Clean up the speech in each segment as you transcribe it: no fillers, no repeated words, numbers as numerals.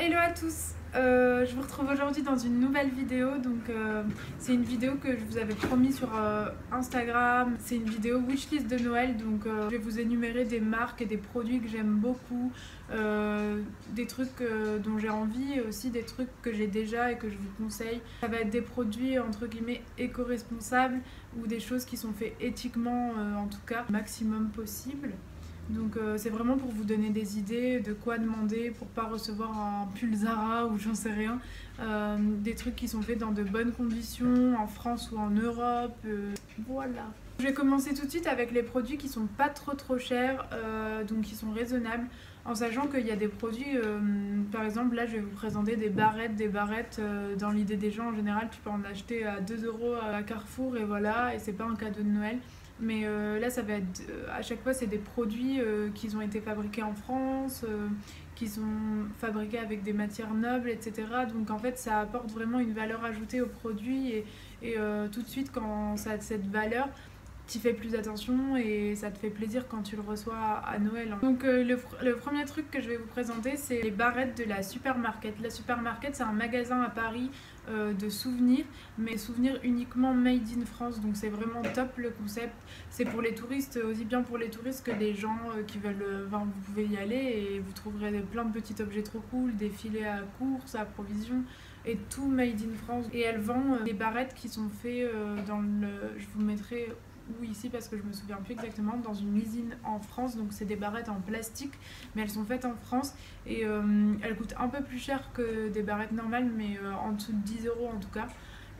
Hello à tous, je vous retrouve aujourd'hui dans une nouvelle vidéo. C'est une vidéo que je vous avais promis sur Instagram. C'est une vidéo wishlist de Noël, je vais vous énumérer des marques et des produits que j'aime beaucoup, des trucs dont j'ai envie et aussi des trucs que j'ai déjà et que je vous conseille. Ça va être des produits entre guillemets éco-responsables ou des choses qui sont faites éthiquement, en tout cas maximum possible. C'est vraiment pour vous donner des idées de quoi demander pour pas recevoir un pull Zara ou j'en sais rien. Des trucs qui sont faits dans de bonnes conditions en France ou en Europe. Voilà. Je vais commencer tout de suite avec les produits qui sont pas trop chers, donc qui sont raisonnables. En sachant qu'il y a des produits, par exemple là je vais vous présenter des barrettes, dans l'idée des gens en général tu peux en acheter à 2 € à Carrefour et voilà, et c'est pas un cadeau de Noël. Mais là, ça va être à chaque fois, c'est des produits qui ont été fabriqués en France, qui sont fabriqués avec des matières nobles, etc. Donc en fait, ça apporte vraiment une valeur ajoutée au produit et tout de suite, quand ça a cette valeur, tu fais plus attention et ça te fait plaisir quand tu le reçois à Noël. Le premier truc que je vais vous présenter, c'est les barrettes de la Supermarket. La Supermarket, c'est un magasin à Paris de souvenirs, mais souvenirs uniquement made in France, donc c'est vraiment top le concept. C'est pour les touristes, aussi bien pour les touristes que les gens qui veulent, vous pouvez y aller et vous trouverez plein de petits objets trop cool, des filets à course, à provisions et tout made in France. Et elle vend des barrettes qui sont faites je vous mettrai ou ici parce que je me souviens plus exactement, dans une usine en France. Donc c'est des barrettes en plastique mais elles sont faites en France et elles coûtent un peu plus cher que des barrettes normales, mais en dessous de 10 € en tout cas.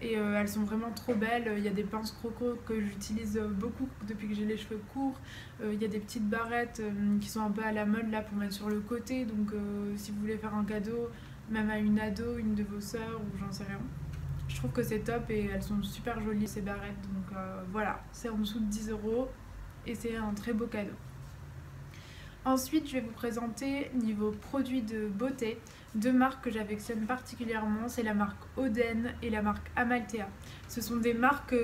Et elles sont vraiment trop belles. Il y a des pinces croco que j'utilise beaucoup depuis que j'ai les cheveux courts. Il y a des petites barrettes qui sont un peu à la mode là pour mettre sur le côté, donc si vous voulez faire un cadeau même à une ado, une de vos sœurs ou j'en sais rien, je trouve que c'est top et elles sont super jolies ces barrettes. Voilà, c'est en dessous de 10 € et c'est un très beau cadeau. Ensuite, je vais vous présenter niveau produits de beauté deux marques que j'affectionne particulièrement, c'est la marque Oden et la marque Amalthea. Ce sont des marques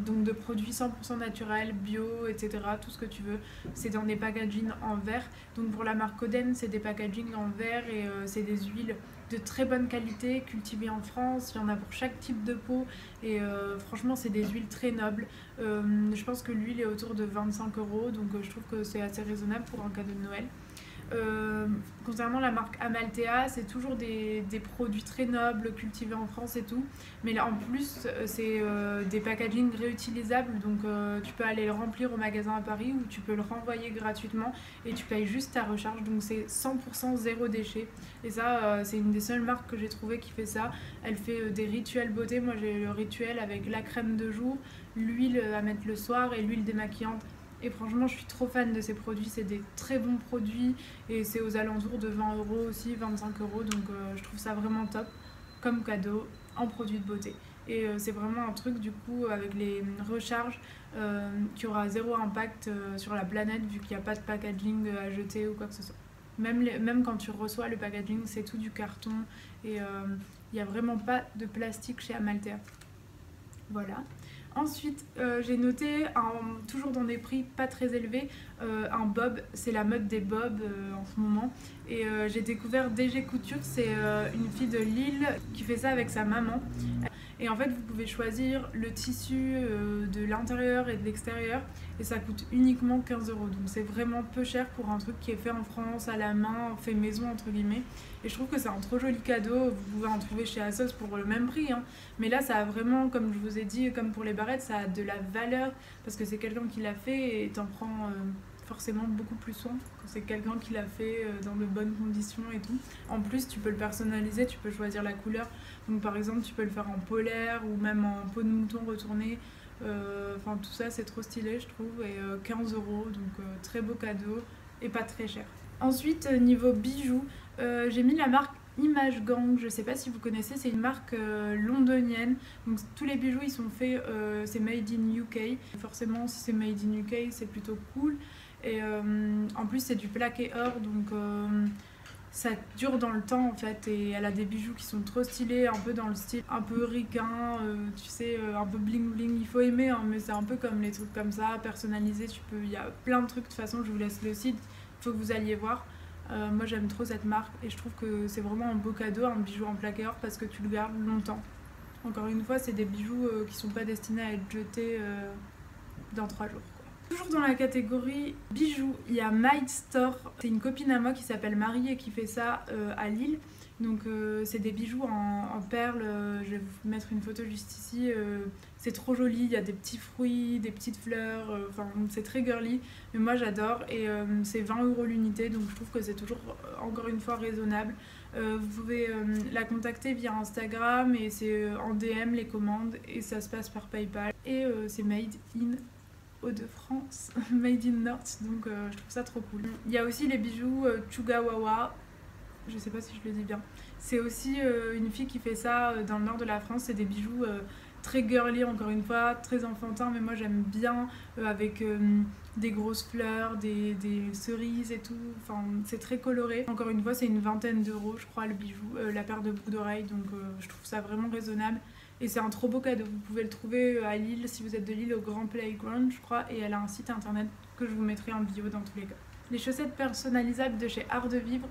donc de produits 100% naturels, bio, etc. Tout ce que tu veux. C'est dans des packagings en verre. Donc pour la marque Oden, c'est des packagings en verre et c'est des huiles de très bonne qualité, cultivées en France. Il y en a pour chaque type de peau et franchement, c'est des huiles très nobles. Je pense que l'huile est autour de 25 €, donc je trouve que c'est assez raisonnable pour un cadeau de Noël. Concernant la marque Amalthea, c'est toujours des produits très nobles, cultivés en France et tout, mais là en plus c'est des packaging réutilisables, donc tu peux aller le remplir au magasin à Paris ou tu peux le renvoyer gratuitement et tu payes juste ta recharge, donc c'est 100% zéro déchet. Et ça c'est une des seules marques que j'ai trouvé qui fait ça. Elle fait des rituels beauté. Moi j'ai le rituel avec la crème de jour, l'huile à mettre le soir et l'huile démaquillante. Et franchement, je suis trop fan de ces produits, c'est des très bons produits et c'est aux alentours de 20 € aussi, 25 €, donc je trouve ça vraiment top comme cadeau en produits de beauté. Et c'est vraiment un truc du coup avec les recharges qui aura zéro impact sur la planète vu qu'il n'y a pas de packaging à jeter ou quoi que ce soit. Même quand tu reçois le packaging, c'est tout du carton et il n'y a vraiment pas de plastique chez Amalthea. Voilà. Ensuite, j'ai noté, toujours dans des prix pas très élevés, un bob. C'est la mode des bobs en ce moment. Et j'ai découvert DG Couture, c'est une fille de Lille qui fait ça avec sa maman. Et en fait, vous pouvez choisir le tissu de l'intérieur et de l'extérieur et ça coûte uniquement 15 €. Donc c'est vraiment peu cher pour un truc qui est fait en France, à la main, fait maison entre guillemets. Et je trouve que c'est un trop joli cadeau. Vous pouvez en trouver chez ASOS pour le même prix, hein. Mais là, ça a vraiment, comme je vous ai dit, comme pour les barrettes, ça a de la valeur parce que c'est quelqu'un qui l'a fait et t'en prends forcément beaucoup plus soin quand c'est quelqu'un qui l'a fait dans de bonnes conditions et tout. En plus, tu peux le personnaliser, tu peux choisir la couleur. Donc par exemple, tu peux le faire en polaire ou même en peau de mouton retournée. Enfin, tout ça, c'est trop stylé, je trouve. Et 15 €, donc très beau cadeau et pas très cher. Ensuite, niveau bijoux, j'ai mis la marque Image Gang, je sais pas si vous connaissez, c'est une marque londonienne. Donc tous les bijoux ils sont faits, c'est made in UK. Forcément, si c'est made in UK, c'est plutôt cool. Et en plus, c'est du plaqué or, donc ça dure dans le temps en fait. Et elle a des bijoux qui sont trop stylés, un peu dans le style un peu ricain, tu sais, un peu bling bling. Il faut aimer, hein, mais c'est un peu comme les trucs comme ça, personnalisés. Il y a plein de trucs. De toute façon, je vous laisse le site, il faut que vous alliez voir. Moi j'aime trop cette marque et je trouve que c'est vraiment un beau cadeau, un bijou en plaqué or parce que tu le gardes longtemps. Encore une fois, c'est des bijoux qui sont pas destinés à être jetés dans 3 jours. Toujours dans la catégorie bijoux, il y a Might Store. C'est une copine à moi qui s'appelle Marie et qui fait ça à Lille. Donc c'est des bijoux en perles, je vais vous mettre une photo juste ici. C'est trop joli, il y a des petits fruits, des petites fleurs, enfin c'est très girly. Mais moi j'adore et c'est 20 € l'unité, donc je trouve que c'est toujours encore une fois raisonnable. Vous pouvez la contacter via Instagram et c'est en DM les commandes et ça se passe par PayPal. Et c'est made in Hauts-de-France, made in North, donc je trouve ça trop cool. Il y a aussi les bijoux Chugawawa, je sais pas si je le dis bien. C'est aussi une fille qui fait ça dans le nord de la France, c'est des bijoux très girly encore une fois, très enfantins, mais moi j'aime bien avec des grosses fleurs, des cerises et tout, enfin c'est très coloré. Encore une fois c'est une vingtaine d'euros je crois le bijou, la paire de boucles d'oreilles, donc je trouve ça vraiment raisonnable. Et c'est un trop beau cadeau, vous pouvez le trouver à Lille, si vous êtes de Lille, au Grand Playground je crois, et elle a un site internet que je vous mettrai en bio dans tous les cas. Les chaussettes personnalisables de chez Art de Vivre,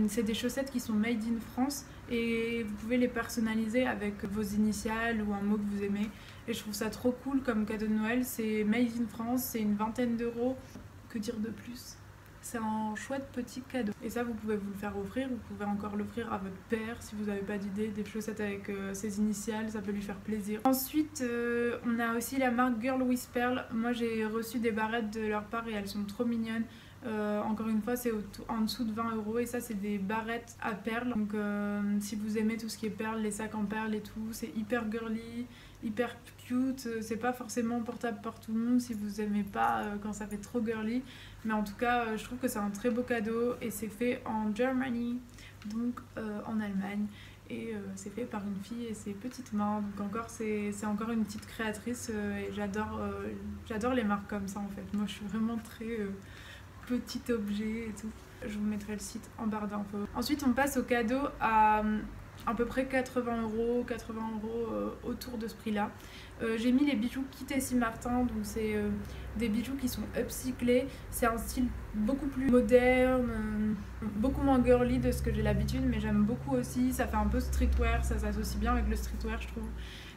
c'est des chaussettes qui sont made in France et vous pouvez les personnaliser avec vos initiales ou un mot que vous aimez. Et je trouve ça trop cool comme cadeau de Noël, c'est made in France, c'est une vingtaine d'euros, que dire de plus ? C'est un chouette petit cadeau. Et ça, vous pouvez vous le faire offrir, vous pouvez encore l'offrir à votre père si vous n'avez pas d'idée, des chaussettes avec ses initiales, ça peut lui faire plaisir. Ensuite, on a aussi la marque Girl with Pearl. Moi, j'ai reçu des barrettes de leur part et elles sont trop mignonnes. Encore une fois, c'est en dessous de 20 € et ça, c'est des barrettes à perles. Donc, si vous aimez tout ce qui est perles, les sacs en perles et tout, c'est hyper girly, hyper cute. C'est pas forcément portable par tout le monde si vous aimez pas quand ça fait trop girly. Mais en tout cas, je trouve que c'est un très beau cadeau et c'est fait en Germany, donc en Allemagne. Et c'est fait par une fille et ses petites mains, donc encore c'est encore une petite créatrice et j'adore les marques comme ça en fait. Moi je suis vraiment très petit objet et tout. Je vous mettrai le site en barre d'infos. Ensuite on passe au cadeau à peu près 80 €, autour de ce prix là. J'ai mis les bijoux Kitty Martin, donc c'est des bijoux qui sont upcyclés. C'est un style beaucoup plus moderne, beaucoup moins girly de ce que j'ai l'habitude, mais j'aime beaucoup aussi. Ça fait un peu streetwear, ça s'associe bien avec le streetwear je trouve.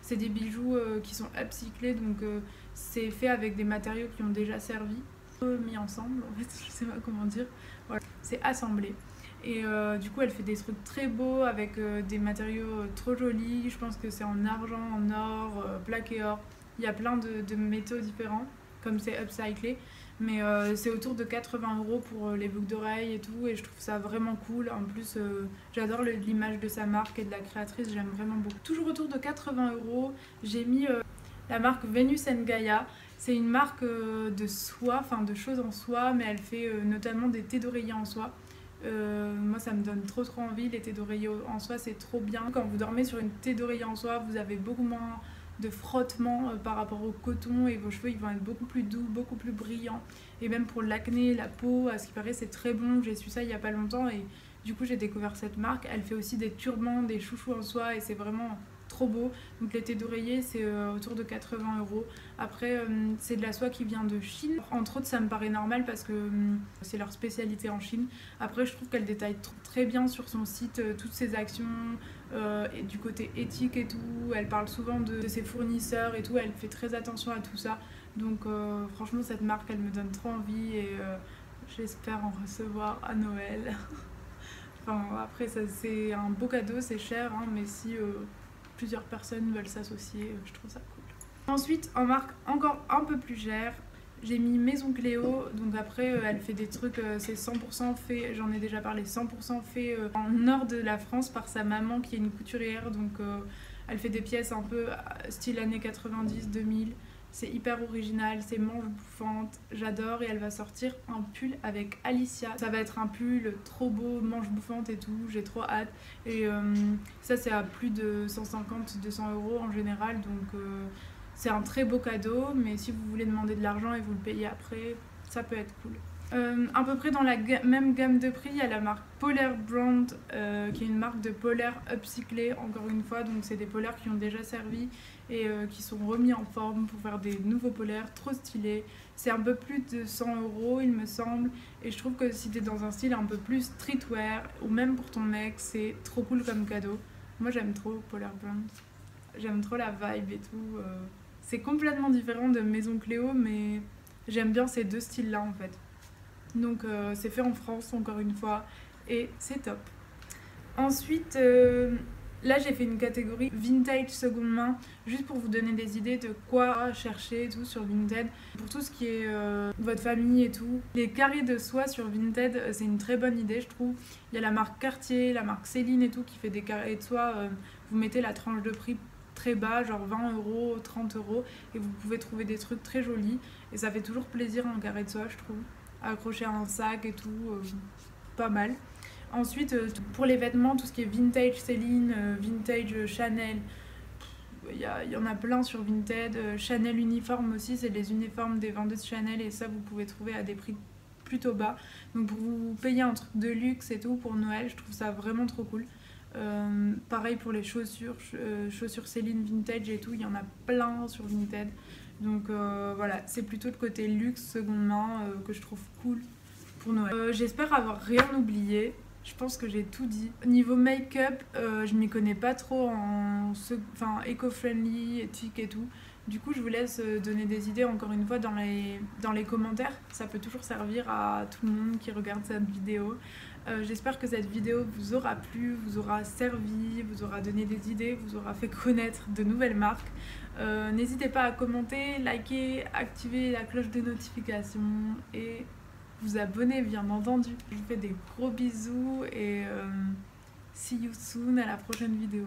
C'est des bijoux qui sont upcyclés, donc c'est fait avec des matériaux qui ont déjà servi, mis ensemble en fait, je sais pas comment dire. Voilà, c'est assemblé. Et du coup elle fait des trucs très beaux avec des matériaux trop jolis. Je pense que c'est en argent, en or, plaqué or. Il y a plein de métaux différents comme c'est upcyclé. Mais c'est autour de 80 € pour les boucles d'oreilles et tout. Et je trouve ça vraiment cool. En plus j'adore l'image de sa marque et de la créatrice, j'aime vraiment beaucoup. Toujours autour de 80 €, j'ai mis la marque Venus & Gaia. C'est une marque de soie, enfin de choses en soie, mais elle fait notamment des thés d'oreiller en soie. Moi ça me donne trop envie, les thés d'oreiller en soie c'est trop bien. Quand vous dormez sur une thé d'oreiller en soie, vous avez beaucoup moins de frottement par rapport au coton et vos cheveux ils vont être beaucoup plus doux, beaucoup plus brillants. Et même pour l'acné, la peau, à ce qui paraît c'est très bon. J'ai su ça il y a pas longtemps et du coup j'ai découvert cette marque. Elle fait aussi des turbans, des chouchous en soie et c'est vraiment trop beau. Donc les thés d'oreiller c'est autour de 80 €. Après c'est de la soie qui vient de Chine. Entre autres ça me paraît normal parce que c'est leur spécialité en Chine. Après je trouve qu'elle détaille très bien sur son site toutes ses actions et du côté éthique et tout. Elle parle souvent de ses fournisseurs et tout. Elle fait très attention à tout ça. Donc franchement cette marque elle me donne trop envie et j'espère en recevoir à Noël. Enfin après ça c'est un beau cadeau, c'est cher hein, mais si plusieurs personnes veulent s'associer, je trouve ça cool. Ensuite, en marque encore un peu plus chère, j'ai mis Maison Cléo. Donc après, elle fait des trucs, c'est 100% fait, j'en ai déjà parlé, 100% fait en nord de la France par sa maman qui est une couturière. Donc elle fait des pièces un peu style années 90-2000. C'est hyper original, c'est manches bouffantes, j'adore. Et elle va sortir un pull avec Alicia. Ça va être un pull trop beau, manches bouffantes et tout, j'ai trop hâte. Et ça c'est à plus de 150-200 € en général. Donc c'est un très beau cadeau, mais si vous voulez demander de l'argent et vous le payez après, ça peut être cool. À peu près dans la même gamme de prix, il y a la marque Polaire Brand, qui est une marque de polaires upcyclés, encore une fois. Donc c'est des polaires qui ont déjà servi et qui sont remis en forme pour faire des nouveaux polaires trop stylés. C'est un peu plus de 100 €, il me semble. Et je trouve que si t'es dans un style un peu plus streetwear, ou même pour ton mec, c'est trop cool comme cadeau. Moi j'aime trop Polaire Brand. J'aime trop la vibe et tout. C'est complètement différent de Maison Cléo, mais j'aime bien ces deux styles-là en fait. Donc c'est fait en France encore une fois et c'est top. Ensuite, là j'ai fait une catégorie vintage seconde main juste pour vous donner des idées de quoi chercher et tout sur Vinted. Pour tout ce qui est votre famille et tout. Les carrés de soie sur Vinted, c'est une très bonne idée je trouve. Il y a la marque Cartier, la marque Céline et tout qui fait des carrés de soie. Vous mettez la tranche de prix très bas, genre 20 €, 30 € et vous pouvez trouver des trucs très jolis. Et ça fait toujours plaisir un carré de soie je trouve. Accroché à un sac et tout, pas mal. Ensuite, pour les vêtements, tout ce qui est vintage Céline, vintage Chanel, il y en a plein sur Vinted. Chanel uniforme aussi, c'est les uniformes des vendeuses Chanel et ça vous pouvez trouver à des prix plutôt bas. Donc pour vous payer un truc de luxe et tout pour Noël, je trouve ça vraiment trop cool. Pareil pour les chaussures, chaussures Céline vintage et tout, il y en a plein sur Vinted. Donc voilà, c'est plutôt le côté luxe seconde main que je trouve cool pour Noël. J'espère avoir rien oublié. Je pense que j'ai tout dit. Niveau make-up, je m'y connais pas trop en éco-friendly, éthique et tout. Du coup, je vous laisse donner des idées encore une fois dans les commentaires. Ça peut toujours servir à tout le monde qui regarde cette vidéo. J'espère que cette vidéo vous aura plu, vous aura servi, vous aura donné des idées, vous aura fait connaître de nouvelles marques. N'hésitez pas à commenter, liker, activer la cloche de notification et vous abonner bien entendu. Je vous fais des gros bisous et see you soon à la prochaine vidéo.